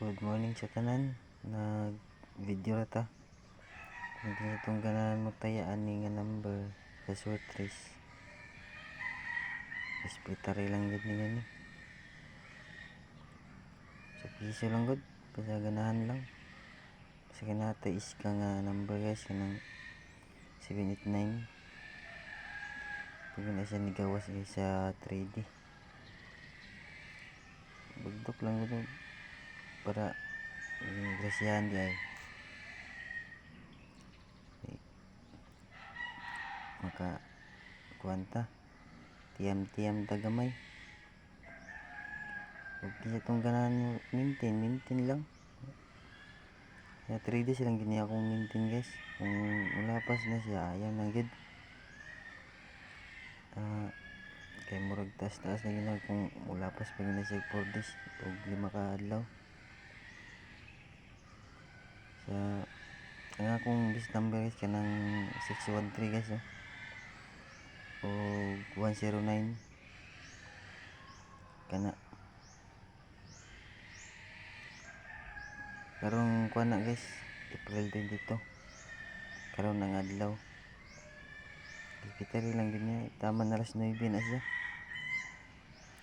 Good morning sa tanan. Nag video ra ta. Hindi itong ganahan mo tayaan ni nga number sa short race. Hospitary lang gud ni gani. Sa piso lang gud. Basta ganahan lang. Sa kanata is ka nga number guys. Kanang 789. Pag na siya nigawas sa 3D. Bugdok lang gud para grasyahan di ay maka kuwanta tiyam tagamay huwag kasi itong ganahan maintain lang sa 3 days lang gini akong maintain guys. Kung ulapas na siya ayaw na gid kay murag taas na gina kung ulapas pa gina siya 4 days o 5 ka adlaw. Sa ang akong best number guys kanang 613 guys o 109 kana karong kuan na guys April 22 karon ang adlaw hospitary lang din niya tama na alas 9 na siya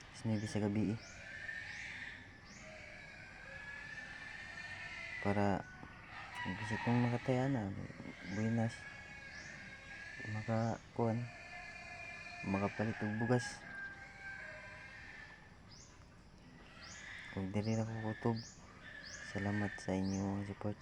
alas 9 sa gabi para kasi kung makataya na buenas makakuan makapalit og bugas kung dili na ko kutob. Salamat sa inyong support.